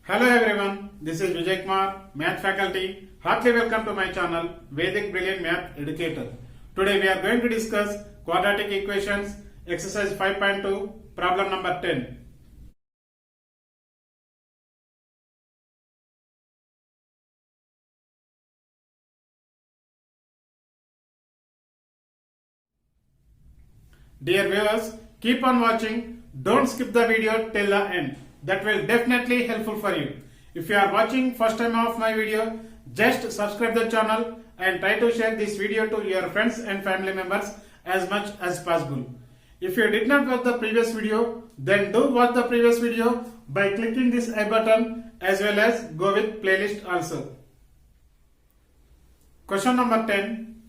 Hello everyone, this is Vijay Kumar, Math faculty. Heartily welcome to my channel, Vedic Brilliant Math Educator. Today we are going to discuss quadratic equations, exercise 5.2, problem number 10. Dear viewers, keep on watching. Don't skip the video till the end. That will definitely helpful for you. If you are watching first time of my video, just subscribe the channel and try to share this video to your friends and family members as much as possible. If you did not watch the previous video, then do watch the previous video by clicking this I button as well as go with playlist also. Question number 10.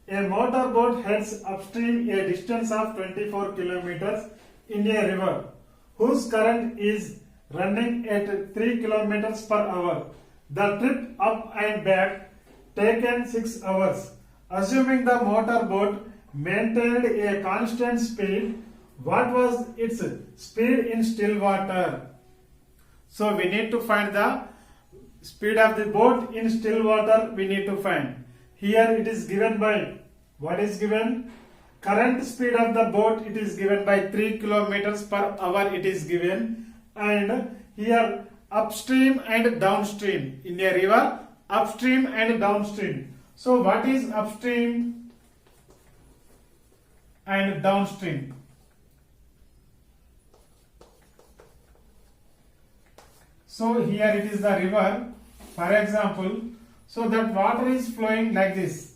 A motorboat heads upstream a distance of 24 kilometers in a river whose current is running at 3 kilometers per hour. The trip up and back taken 6 hours. Assuming the motorboat maintained a constant speed, what was its speed in still water? So we need to find the speed of the boat in still water. We need to find. Here it is given by, what is given? Current speed of the boat, it is given by 3 kilometers per hour it is given. And here upstream and downstream. In a river, upstream and downstream. So what is upstream and downstream? So here it is the river, for example. So that water is flowing like this.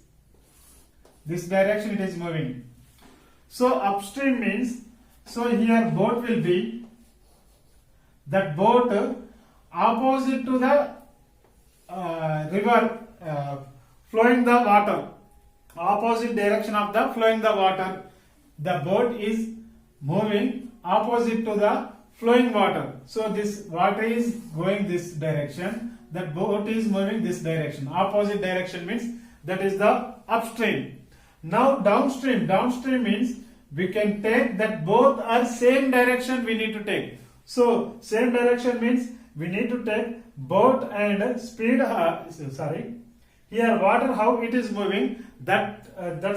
This direction it is moving. So upstream means, so here boat will be, that boat opposite to the river flowing the water, opposite direction of the flowing the water. The boat is moving opposite to the flowing water. So this water is going this direction, that boat is moving this direction. Opposite direction means that is the upstream. Now downstream, downstream means we can take that both are same direction we need to take. So same direction means we need to take boat and speed, here water how it is moving, that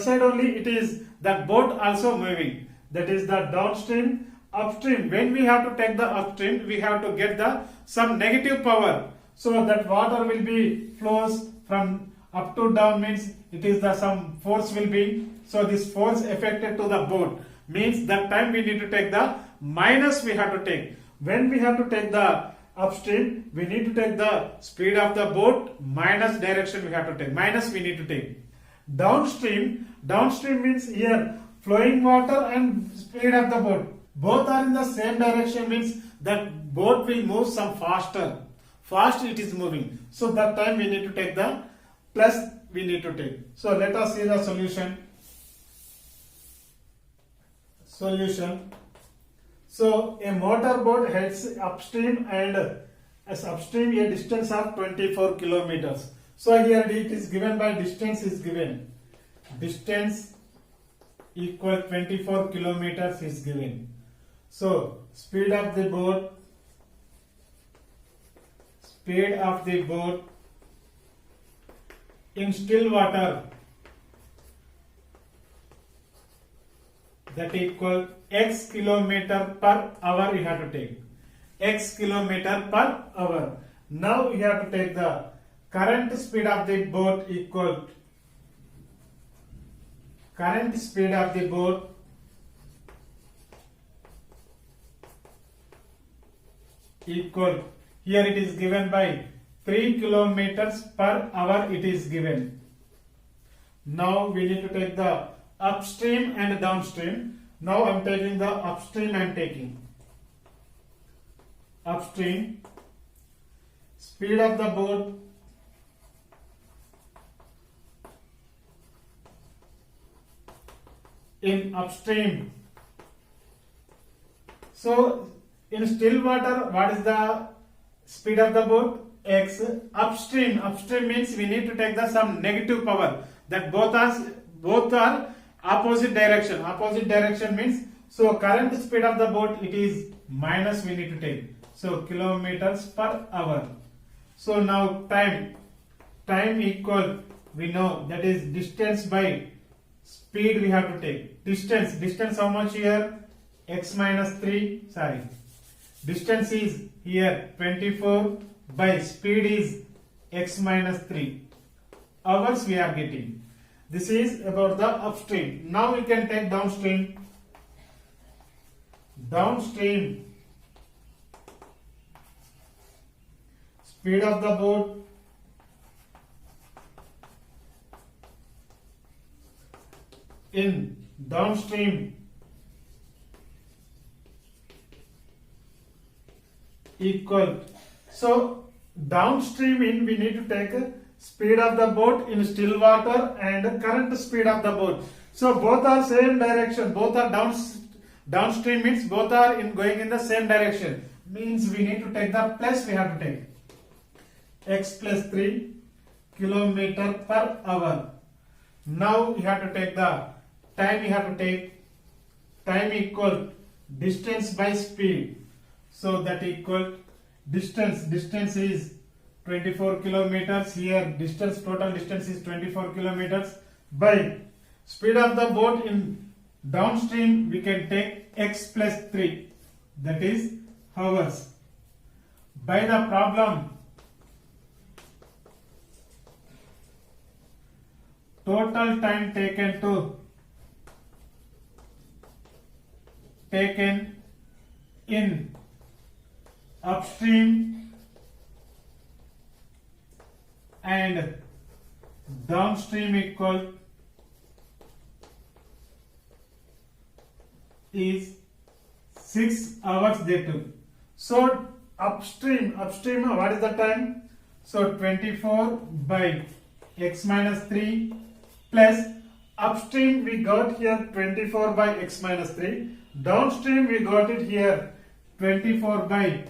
side only it is that boat also moving. That is the downstream. Upstream, when we have to take the upstream, we have to get the some negative power. So that water will be flows from up to down means it is the some force will be. So this force affected to the boat means that time we need to take the minus we have to take. When we have to take the upstream, we need to take the speed of the boat minus direction we have to take. Minus we need to take. Downstream, downstream means here flowing water and speed of the boat. Both are in the same direction means that boat will move some faster. Fast it is moving. So that time we need to take the plus we need to take. So let us see the solution. Solution. So a motorboat heads upstream and as upstream a distance of 24 kilometers. So here it is given by distance is given. Distance equal 24 kilometers is given. So speed of the boat in still water, that equal x kilometer per hour you have to take. X kilometer per hour. Now you have to take the current speed of the boat equal current speed of the boat equal, here it is given by 3 kilometers per hour it is given. Now we need to take the upstream and downstream. Now I am taking the upstream, I am taking upstream. Speed of the boat in upstream. So in still water, what is the speed of the boat? X. Upstream, upstream means we need to take the some negative power, that both are opposite direction. Opposite direction means, so current speed of the boat it is minus we need to take. So kilometers per hour. So now time equal, we know that is distance by speed we have to take. Distance how much here? X minus 3, sorry. Distance is here 24 by speed is x minus 3. Hours we are getting. This is about the upstream. Now we can take downstream. Downstream, speed of the boat in downstream equal. So downstream in we need to take speed of the boat in still water and current speed of the boat. So both are same direction. Both are downstream means both are going in the same direction. Means we need to take the plus we have to take. X plus 3 kilometer per hour. Now you have to take the time, you have to take time equal distance by speed. So that equal distance is 24 kilometers. Here total distance is 24 kilometers by speed of the boat in downstream we can take x plus 3, that is hours. By the problem, total time taken in upstream and downstream equal is 6 hours they took. So upstream what is the time? So 24 by x minus 3 plus upstream we got here 24 by x minus 3, downstream we got it here 24 by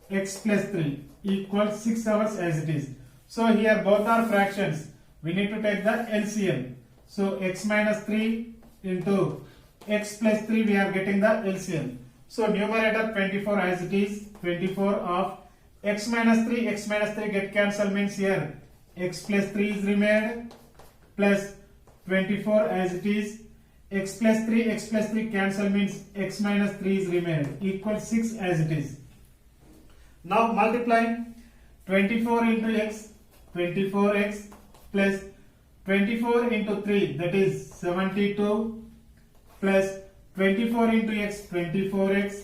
x plus 3 equals 6 hours as it is. So here both are fractions. We need to take the LCM. So x minus 3 into x plus 3 we are getting the LCM. So numerator 24 as it is, 24 of x minus 3 get cancelled means here x plus 3 is remained plus 24 as it is, x plus 3 cancel means x minus 3 is remained equal 6 as it is. Now multiply 24 into x, 24x plus 24 into 3 that is 72 plus 24 into x, 24x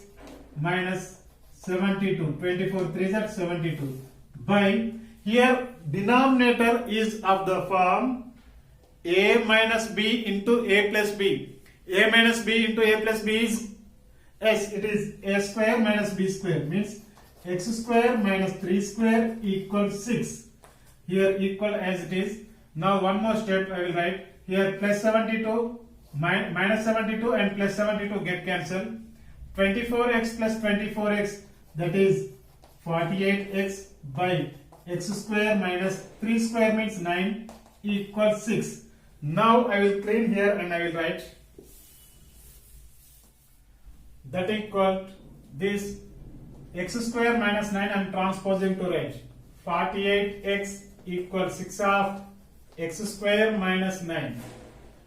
minus 72, 24 3s are 72 by, here denominator is of the form a minus b into a plus b. A minus b into a plus b is s, it is a square minus b square, means x square minus 3 square equals 6. Here equal as it is. Now one more step I will write here, plus 72 minus 72 and plus 72 get cancelled. 24x plus 24x that is 48x by x square minus 3 square means 9 equals 6. Now I will clean here and I will write that equal this x square minus 9 I am transposing to write 48x equals 6 of x square minus 9.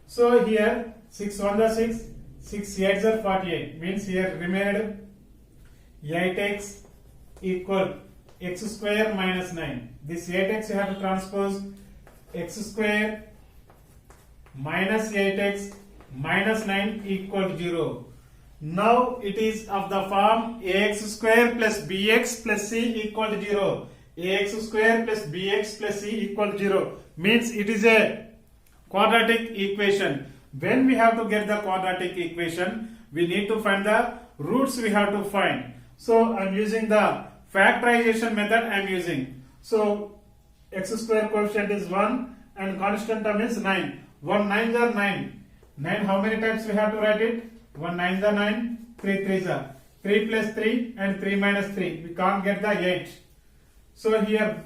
So here 6 1 the 6, 6 8s are 48 means here remained 8x equal x square minus 9. This 8x you have to transpose x square minus 8x minus 9 equal 0. Now it is of the form ax square plus bx plus c equal to 0. Ax square plus bx plus c equal to 0 means it is a quadratic equation. When we have to get the quadratic equation, we need to find the roots we have to find. So I am using the factorization method I am using. So x square coefficient is 1 and constant term is 9. 1 9s are 9. 9 how many times we have to write it? 1 9s are 9, 3 3s are 3 plus 3 and 3 minus 3. We can't get the 8. So here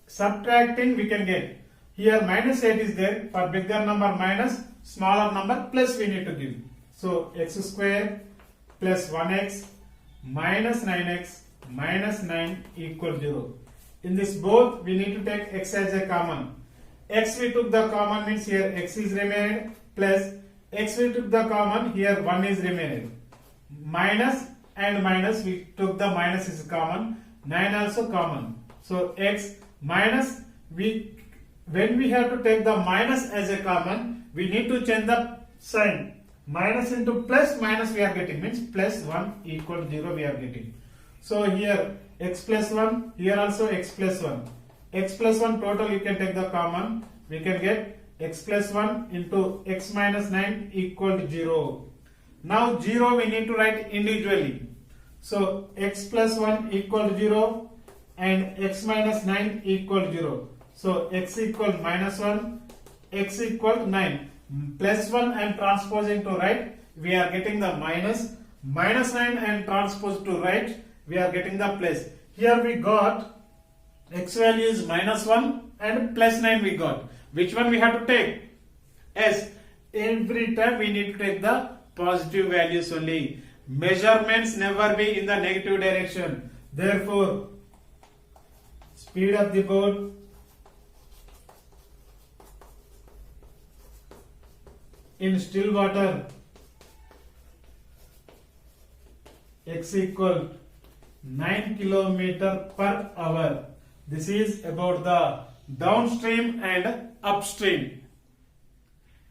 subtracting we can get. Here minus 8 is there. For bigger number minus, smaller number plus we need to give. So x square plus 1x minus 9x minus 9 equal 0. In this both we need to take x as a common. X we took the common means here x is remained plus x we took the common, here 1 is remained. Minus and minus we took the minus is common, 9 also common. So x minus, when we have to take the minus as a common, we need to change the sign. Minus into plus minus we are getting, means plus 1 equal 0 we are getting. So here x plus 1, here also x plus 1. X plus 1 total you can take the common. We can get x plus 1 into x minus 9 equal to 0. Now 0 we need to write individually. So x plus 1 equal to 0 and x minus 9 equal to 0. So x equal minus 1, x equal 9. Plus 1 and transposing to right, we are getting the minus. Minus 9 and transpose to right, we are getting the plus. Here we got x value is minus 1 and plus 9 we got. Which one we have to take? Yes, every time we need to take the positive values only. Measurements never be in the negative direction. Therefore, speed of the boat in still water x equal 9 km per hour. This is about the downstream and upstream.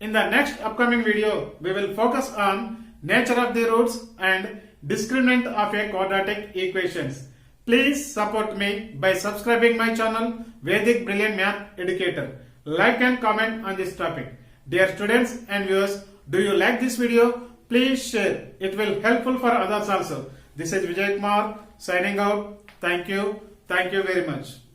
In the next upcoming video, we will focus on nature of the roots and discriminant of a quadratic equations. Please support me by subscribing my channel Vedic Brilliant Math Educator. Like and comment on this topic. Dear students and viewers, do you like this video? Please share. It will helpful for others also. This is Vijay Kumar signing out. Thank you. Thank you very much.